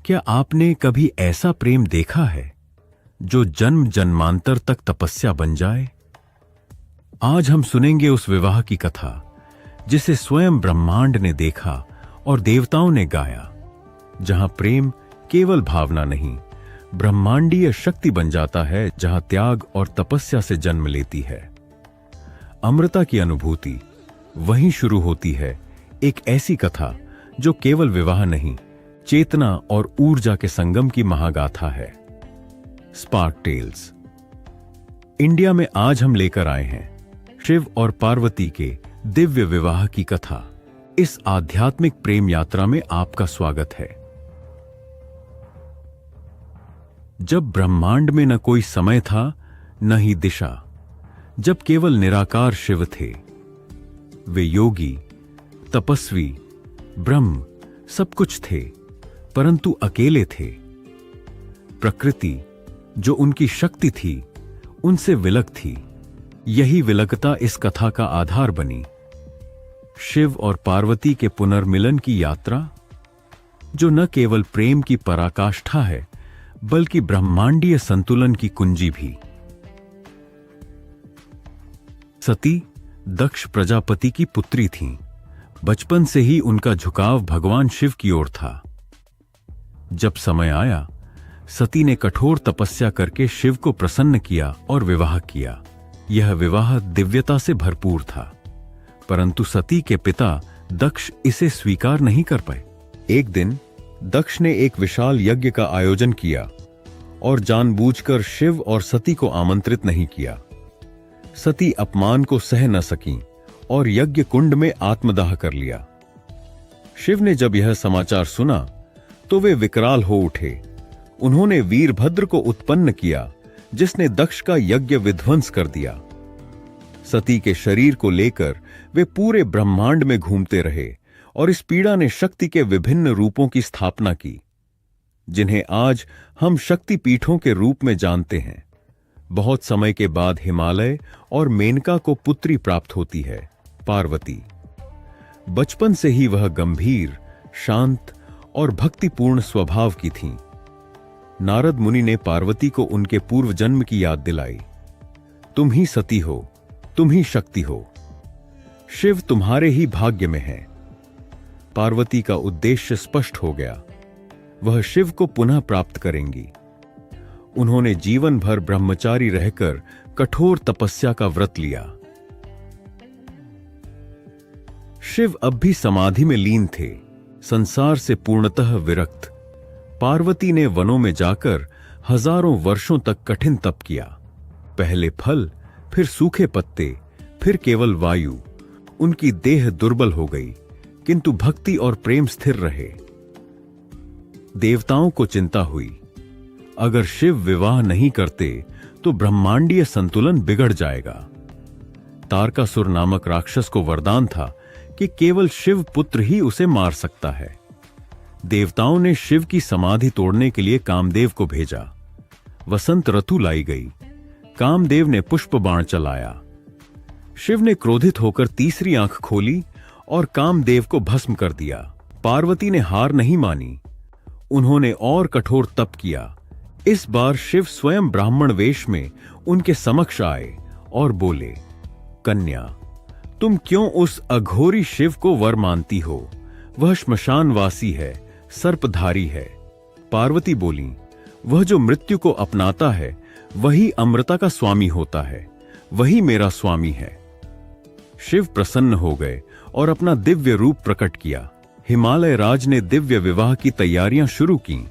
क्या आपने कभी ऐसा प्रेम देखा है जो जन्म जन्मांतर तक तपस्या बन जाए? आज हम सुनेंगे उस विवाह की कथा जिसे स्वयं ब्रह्मांड ने देखा और देवताओं ने गाया, जहां प्रेम केवल भावना नहीं, ब्रह्मांडीय शक्ति बन जाता है, जहां त्याग और तपस्या से जन्म लेती है। अमृता की अनुभूति वहीं शुरू होती है, एक ऐसी कथा जो केवल विवाह नहीं, चेतना और ऊर्जा के संगम की महागाथा है। स्पार्क टेल्स इंडिया में आज हम लेकर आए हैं शिव और पार्वती के दिव्य विवाह की कथा। इस आध्यात्मिक प्रेम यात्रा में आपका स्वागत है। जब ब्रह्मांड में न कोई समय था, न ही दिशा, जब केवल निराकार शिव थे, वे योगी, तपस्वी, ब्रह्म सब कुछ थे, परंतु अकेले थे। प्रकृति जो उनकी शक्ति थी, उनसे विलग थी। यही विलगता इस कथा का आधार बनी। शिव और पार्वती के पुनर्मिलन की यात्रा, जो न केवल प्रेम की पराकाष्ठा है, बल्कि ब्रह्मांडीय संतुलन की कुंजी भी। सती दक्ष प्रजापति की पुत्री थीं। बचपन से ही उनका झुकाव भगवान शिव की ओर था। जब समय आया, सती ने कठोर तपस्या करके शिव को प्रसन्न किया और विवाह किया। यह विवाह दिव्यता से भरपूर था, परंतु सती के पिता दक्ष इसे स्वीकार नहीं कर पाए। एक दिन दक्ष ने एक विशाल यज्ञ का आयोजन किया और जानबूझकर शिव और सती को आमंत्रित नहीं किया। सती अपमान को सह न सकीं और यज्ञ कुंड में आत्मदाह कर लिया। शिव ने जब यह समाचार सुना तो वे विकराल हो उठे। उन्होंने वीरभद्र को उत्पन्न किया, जिसने दक्ष का यज्ञ विध्वंस कर दिया। सती के शरीर को लेकर वे पूरे ब्रह्मांड में घूमते रहे और इस पीड़ा ने शक्ति के विभिन्न रूपों की स्थापना की, जिन्हें आज हम शक्ति पीठों के रूप में जानते हैं। बहुत समय के बाद हिमालय और मेनका को पुत्री प्राप्त होती है, पार्वती। बचपन से ही वह गंभीर, शांत और भक्तिपूर्ण स्वभाव की थीं। नारद मुनि ने पार्वती को उनके पूर्व जन्म की याद दिलाई। तुम ही सती हो, तुम ही शक्ति हो। शिव तुम्हारे ही भाग्य में है। पार्वती का उद्देश्य स्पष्ट हो गया। वह शिव को पुनः प्राप्त करेंगी। उन्होंने जीवन भर ब्रह्मचारी रहकर कठोर तपस्या का व्रत लिया। शिव अब भी समाधि में लीन थे, संसार से पूर्णतः विरक्त। पार्वती ने वनों में जाकर हजारों वर्षों तक कठिन तप किया। पहले फल, फिर सूखे पत्ते, फिर केवल वायु। उनकी देह दुर्बल हो गई, किंतु भक्ति और प्रेम स्थिर रहे। देवताओं को चिंता हुई, अगर शिव विवाह नहीं करते तो ब्रह्मांडीय संतुलन बिगड़ जाएगा। तारकासुर नामक राक्षस को वरदान था कि केवल शिव पुत्र ही उसे मार सकता है। देवताओं ने शिव की समाधि तोड़ने के लिए कामदेव को भेजा। वसंत ऋतु लाई गई। कामदेव ने पुष्प बाण चलाया। शिव ने क्रोधित होकर तीसरी आंख खोली और कामदेव को भस्म कर दिया। पार्वती ने हार नहीं मानी। उन्होंने और कठोर तप किया। इस बार शिव स्वयं ब्राह्मण वेश में उनके समक्ष आए और बोले, कन्या, तुम क्यों उस अघोरी शिव को वर मानती हो? वह श्मशानवासी है, सर्पधारी है। पार्वती बोली, वह जो मृत्यु को अपनाता है वही अमृता का स्वामी होता है, वही मेरा स्वामी है। शिव प्रसन्न हो गए और अपना दिव्य रूप प्रकट किया। हिमालय राज ने दिव्य विवाह की तैयारियां शुरू की।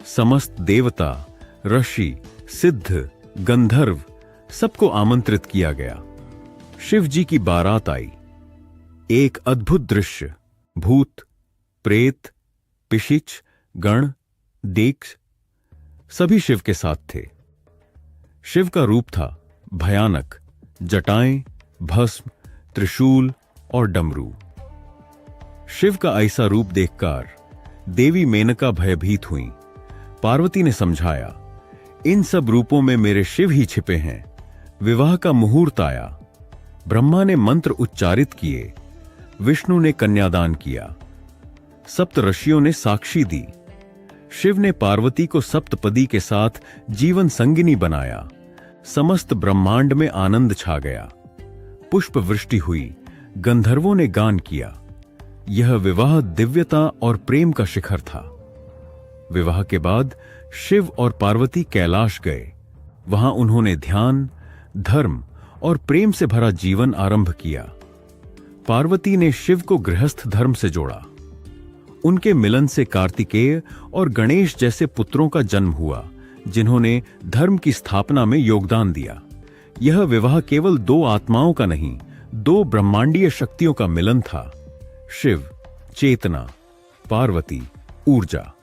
समस्त देवता, ऋषि, सिद्ध, गंधर्व सबको आमंत्रित किया गया। शिव जी की बारात आई। एक अद्भुत दृश्य। भूत, प्रेत, पिशिच, गण, देक्ष सभी शिव के साथ थे। शिव का रूप था भयानक, जटाएं, भस्म, त्रिशूल और डमरू। शिव का ऐसा रूप देखकर देवी मेनका भयभीत हुई। पार्वती ने समझाया, इन सब रूपों में मेरे शिव ही छिपे हैं। विवाह का मुहूर्त आया। ब्रह्मा ने मंत्र उच्चारित किए, विष्णु ने कन्यादान किया, सप्त ऋषियों ने साक्षी दी। शिव ने पार्वती को सप्तपदी के साथ जीवन संगिनी बनाया। समस्त ब्रह्मांड में आनंद छा गया। पुष्प वृष्टि हुई, गंधर्वों ने गान किया। यह विवाह दिव्यता और प्रेम का शिखर था। विवाह के बाद शिव और पार्वती कैलाश गए। वहां उन्होंने ध्यान, धर्म और प्रेम से भरा जीवन आरंभ किया। पार्वती ने शिव को गृहस्थ धर्म से जोड़ा। उनके मिलन से कार्तिकेय और गणेश जैसे पुत्रों का जन्म हुआ, जिन्होंने धर्म की स्थापना में योगदान दिया। यह विवाह केवल दो आत्माओं का नहीं, दो ब्रह्मांडीय शक्तियों का मिलन था। शिव चेतना, पार्वती ऊर्जा।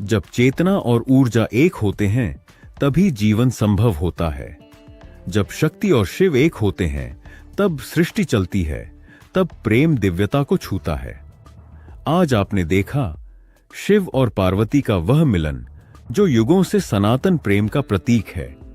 जब चेतना और ऊर्जा एक होते हैं तभी जीवन संभव होता है। जब शक्ति और शिव एक होते हैं तब सृष्टि चलती है, तब प्रेम दिव्यता को छूता है। आज आपने देखा शिव और पार्वती का वह मिलन जो युगों से सनातन प्रेम का प्रतीक है।